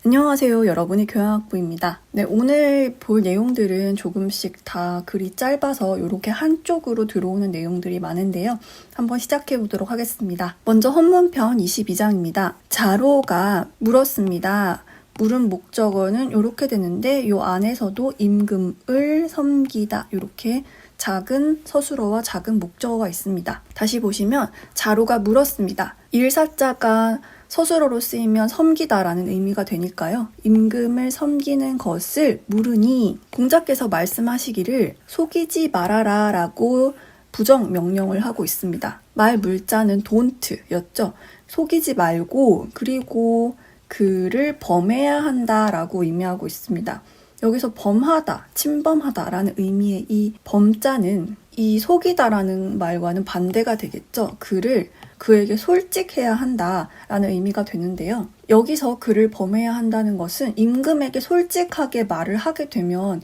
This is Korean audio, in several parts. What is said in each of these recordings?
안녕하세요. 여러분의 교양학부입니다. 네, 오늘 볼 내용들은 조금씩 다 글이 짧아서 이렇게 한쪽으로 들어오는 내용들이 많은데요. 한번 시작해 보도록 하겠습니다. 먼저 헌문편 22장입니다. 자로가 물었습니다. 물은 목적어는 이렇게 되는데 이 안에서도 임금을 섬기다 이렇게 작은 서술어와 작은 목적어가 있습니다. 다시 보시면 자로가 물었습니다. 일사자가 서술어로 쓰이면 섬기다라는 의미가 되니까요. 임금을 섬기는 것을 물으니 공자께서 말씀하시기를 속이지 말아라 라고 부정 명령을 하고 있습니다. 말 물자는 don't였죠. 속이지 말고 그리고 그를 범해야 한다라고 의미하고 있습니다. 여기서 범하다, 침범하다라는 의미의 이 범자는 이 속이다라는 말과는 반대가 되겠죠. 그에게 솔직해야 한다라는 의미가 되는데요. 여기서 그를 범해야 한다는 것은 임금에게 솔직하게 말을 하게 되면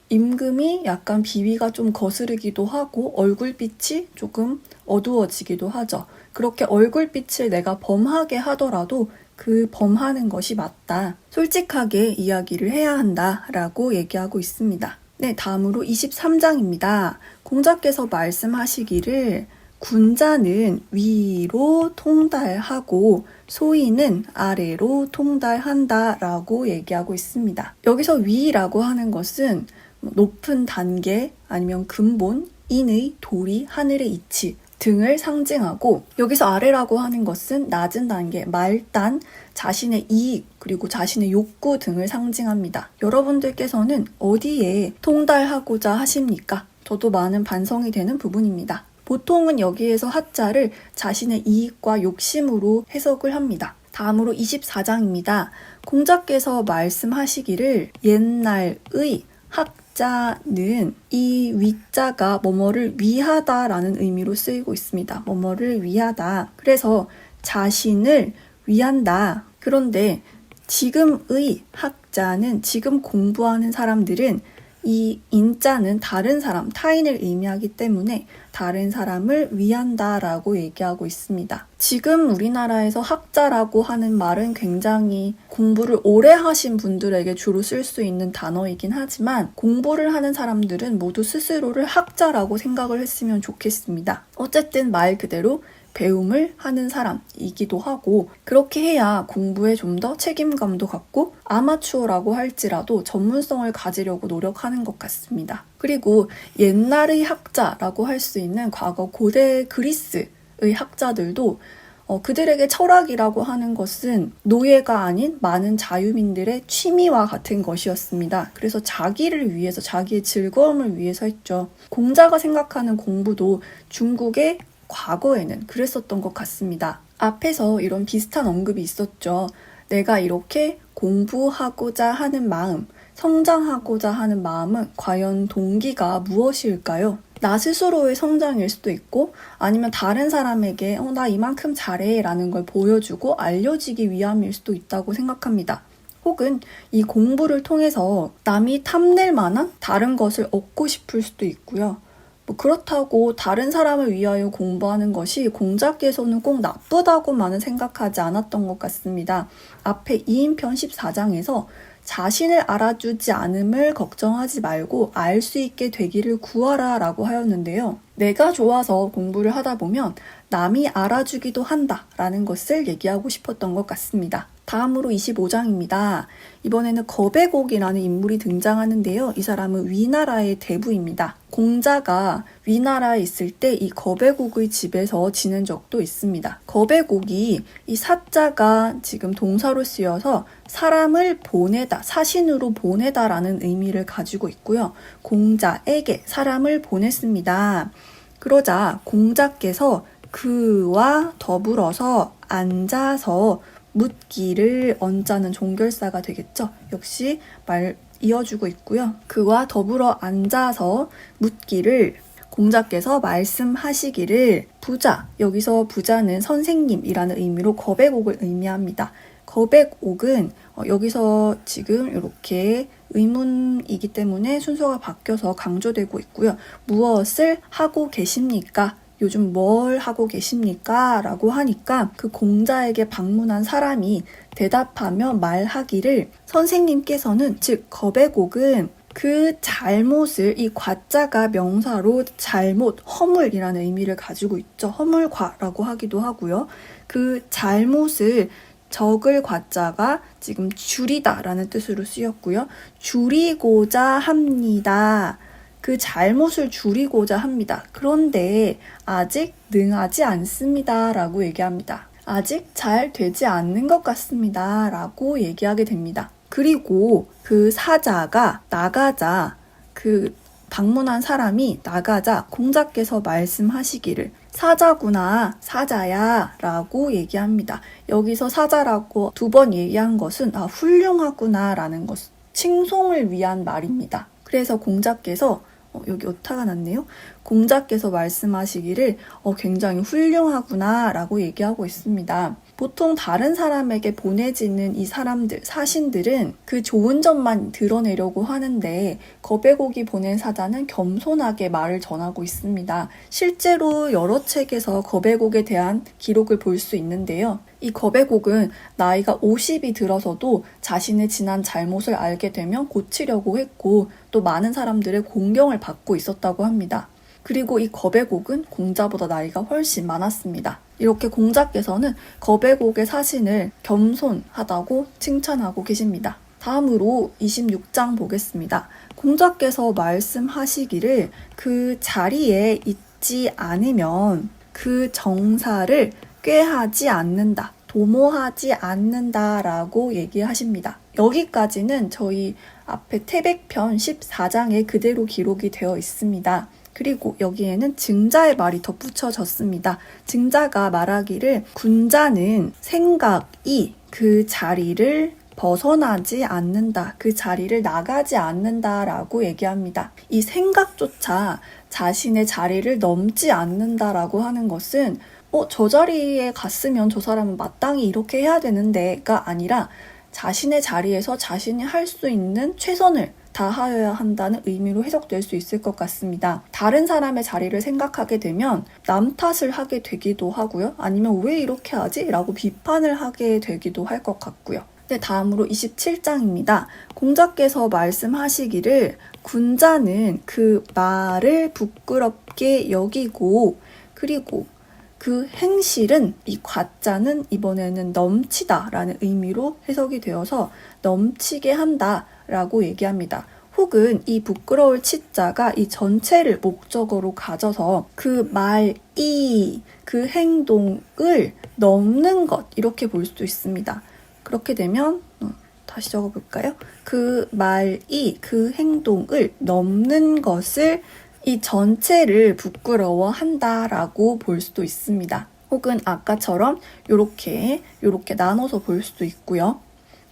임금이 약간 비위가 좀 거스르기도 하고 얼굴빛이 조금 어두워지기도 하죠. 그렇게 얼굴빛을 내가 범하게 하더라도 그 범하는 것이 맞다. 솔직하게 이야기를 해야 한다라고 얘기하고 있습니다. 네, 다음으로 23장입니다. 공자께서 말씀하시기를 군자는 위로 통달하고 소인은 아래로 통달한다 라고 얘기하고 있습니다. 여기서 위라고 하는 것은 높은 단계 아니면 근본, 인의, 도리, 하늘의 이치 등을 상징하고 여기서 아래라고 하는 것은 낮은 단계, 말단, 자신의 이익 그리고 자신의 욕구 등을 상징합니다. 여러분들께서는 어디에 통달하고자 하십니까? 저도 많은 반성이 되는 부분입니다. 보통은 여기에서 하자를 자신의 이익과 욕심으로 해석을 합니다. 다음으로 24장입니다. 공자께서 말씀하시기를 옛날의 학자는 이 위자가 뭐뭐를 위하다라는 의미로 쓰이고 있습니다. 뭐뭐를 위하다. 그래서 자신을 위한다. 그런데 지금의 학자는 지금 공부하는 사람들은 이 인자는 다른 사람, 타인을 의미하기 때문에 다른 사람을 위한다라고 얘기하고 있습니다. 지금 우리나라에서 학자라고 하는 말은 굉장히 공부를 오래 하신 분들에게 주로 쓸 수 있는 단어이긴 하지만 공부를 하는 사람들은 모두 스스로를 학자라고 생각을 했으면 좋겠습니다. 어쨌든 말 그대로 배움을 하는 사람이기도 하고 그렇게 해야 공부에 좀 더 책임감도 갖고 아마추어라고 할지라도 전문성을 가지려고 노력하는 것 같습니다. 그리고 옛날의 학자라고 할 수 있는 과거 고대 그리스의 학자들도 그들에게 철학이라고 하는 것은 노예가 아닌 많은 자유민들의 취미와 같은 것이었습니다. 그래서 자기를 위해서, 자기의 즐거움을 위해서 했죠. 공자가 생각하는 공부도 중국의 과거에는 그랬었던 것 같습니다. 앞에서 이런 비슷한 언급이 있었죠. 내가 이렇게 공부하고자 하는 마음, 성장하고자 하는 마음은 과연 동기가 무엇일까요? 나 스스로의 성장일 수도 있고 아니면 다른 사람에게 나 이만큼 잘해 라는 걸 보여주고 알려지기 위함일 수도 있다고 생각합니다. 혹은 이 공부를 통해서 남이 탐낼 만한 다른 것을 얻고 싶을 수도 있고요. 그렇다고 다른 사람을 위하여 공부하는 것이 공자께서는 꼭 나쁘다고만은 생각하지 않았던 것 같습니다. 앞에 2인편 14장에서 자신을 알아주지 않음을 걱정하지 말고 알 수 있게 되기를 구하라 라고 하였는데요. 내가 좋아서 공부를 하다 보면 남이 알아주기도 한다 라는 것을 얘기하고 싶었던 것 같습니다. 다음으로 25장입니다. 이번에는 거백옥이라는 인물이 등장하는데요. 이 사람은 위나라의 대부입니다. 공자가 위나라에 있을 때 이 거백옥의 집에서 지낸 적도 있습니다. 거백옥이 이 사자가 지금 동사로 쓰여서 사람을 보내다, 사신으로 보내다라는 의미를 가지고 있고요. 공자에게 사람을 보냈습니다. 그러자 공자께서 그와 더불어서 앉아서 묻기를 언자는 종결사가 되겠죠. 역시 말 이어주고 있고요. 그와 더불어 앉아서 묻기를 공자께서 말씀하시기를 부자, 여기서 부자는 선생님이라는 의미로 거백옥을 의미합니다. 거백옥은 여기서 지금 이렇게 의문이기 때문에 순서가 바뀌어서 강조되고 있고요. 무엇을 하고 계십니까? 요즘 뭘 하고 계십니까? 라고 하니까 그 공자에게 방문한 사람이 대답하며 말하기를 선생님께서는 즉 거배곡은 그 잘못을 이 과자가 명사로 잘못, 허물이라는 의미를 가지고 있죠. 허물과라고 하기도 하고요. 그 잘못을 적을 과자가 지금 줄이다라는 뜻으로 쓰였고요. 줄이고자 합니다. 그 잘못을 줄이고자 합니다. 그런데 아직 능하지 않습니다. 라고 얘기합니다. 아직 잘 되지 않는 것 같습니다. 라고 얘기하게 됩니다. 그리고 그 사자가 나가자, 그 방문한 사람이 나가자 공자께서 말씀하시기를 사자구나, 사자야 라고 얘기합니다. 여기서 사자라고 2번 얘기한 것은 훌륭하구나 라는 것, 칭송을 위한 말입니다. 그래서 공자께서 여기 오타가 났네요. 공자께서 말씀하시기를 굉장히 훌륭하구나 라고 얘기하고 있습니다. 보통 다른 사람에게 보내지는 이 사람들, 사신들은 그 좋은 점만 드러내려고 하는데 거배곡이 보낸 사자는 겸손하게 말을 전하고 있습니다. 실제로 여러 책에서 거배곡에 대한 기록을 볼 수 있는데요. 이 거배곡은 나이가 50이 들어서도 자신의 지난 잘못을 알게 되면 고치려고 했고 또 많은 사람들의 공경을 받고 있었다고 합니다. 그리고 이 거배곡은 공자보다 나이가 훨씬 많았습니다. 이렇게 공자께서는 거배곡의 사신을 겸손하다고 칭찬하고 계십니다. 다음으로 26장 보겠습니다. 공자께서 말씀하시기를 그 자리에 있지 않으면 그 정사를 꾀하지 않는다, 도모하지 않는다 라고 얘기하십니다. 여기까지는 저희 앞에 태백편 14장에 그대로 기록이 되어 있습니다. 그리고 여기에는 증자의 말이 덧붙여졌습니다. 증자가 말하기를 군자는 생각이 그 자리를 벗어나지 않는다, 그 자리를 나가지 않는다 라고 얘기합니다. 이 생각조차 자신의 자리를 넘지 않는다라고 하는 것은 저 자리에 갔으면 저 사람은 마땅히 이렇게 해야 되는데가 아니라 자신의 자리에서 자신이 할 수 있는 최선을 다하여야 한다는 의미로 해석될 수 있을 것 같습니다. 다른 사람의 자리를 생각하게 되면 남 탓을 하게 되기도 하고요. 아니면 왜 이렇게 하지? 라고 비판을 하게 되기도 할 것 같고요. 네, 다음으로 27장입니다. 공자께서 말씀하시기를 군자는 그 말을 부끄럽게 여기고 그리고 그 행실은 이 과자는 이번에는 넘치다 라는 의미로 해석이 되어서 넘치게 한다 라고 얘기합니다. 혹은 이 부끄러울 치자가 이 전체를 목적어로 가져서 그 말이 그 행동을 넘는 것 이렇게 볼 수도 있습니다. 그렇게 되면 다시 적어볼까요? 그 말이 그 행동을 넘는 것을 이 전체를 부끄러워한다라고 볼 수도 있습니다. 혹은 아까처럼 이렇게 나눠서 볼 수도 있고요.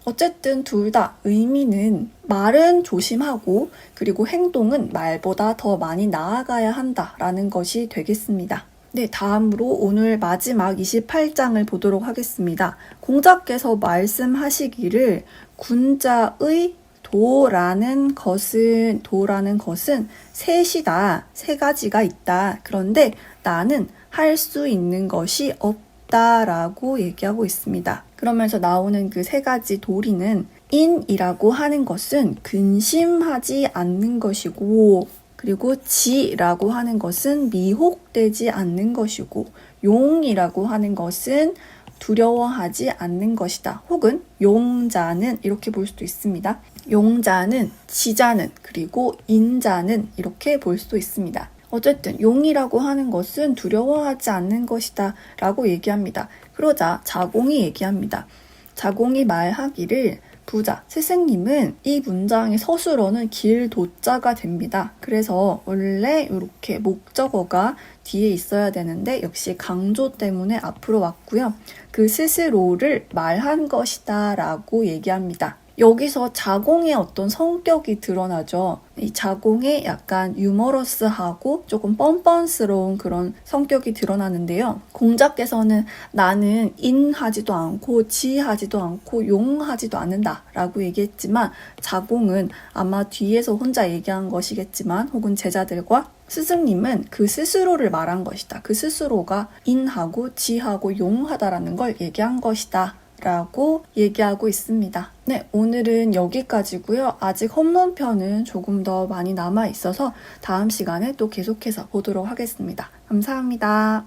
어쨌든 둘 다 의미는 말은 조심하고 그리고 행동은 말보다 더 많이 나아가야 한다라는 것이 되겠습니다. 네, 다음으로 오늘 마지막 28장을 보도록 하겠습니다. 공자께서 말씀하시기를 군자의 도라는 것은 셋이다. 세 가지가 있다. 그런데 나는 할 수 있는 것이 없다라고 얘기하고 있습니다. 그러면서 나오는 그 세 가지 도리는 인이라고 하는 것은 근심하지 않는 것이고 그리고 지라고 하는 것은 미혹되지 않는 것이고 용이라고 하는 것은 두려워하지 않는 것이다. 혹은 용자는 이렇게 볼 수도 있습니다. 용자는, 지자는, 그리고 인자는 이렇게 볼 수도 있습니다. 어쨌든 용이라고 하는 것은 두려워하지 않는 것이다 라고 얘기합니다. 그러자 자공이 얘기합니다. 자공이 말하기를 부자, 스승님은 이 문장의 서술어는 길도자가 됩니다. 그래서 원래 이렇게 목적어가 뒤에 있어야 되는데 역시 강조 때문에 앞으로 왔고요. 그 스스로를 말한 것이다 라고 얘기합니다. 여기서 자공의 어떤 성격이 드러나죠. 이 자공의 약간 유머러스하고 조금 뻔뻔스러운 그런 성격이 드러나는데요. 공자께서는 나는 인하지도 않고 지하지도 않고 용하지도 않는다 라고 얘기했지만 자공은 아마 뒤에서 혼자 얘기한 것이겠지만 혹은 제자들과 스승님은 그 스스로를 말한 것이다. 그 스스로가 인하고 지하고 용하다라는 걸 얘기한 것이다. 라고 얘기하고 있습니다. 네, 오늘은 여기까지고요. 아직 홈런편은 조금 더 많이 남아 있어서 다음 시간에 또 계속해서 보도록 하겠습니다. 감사합니다.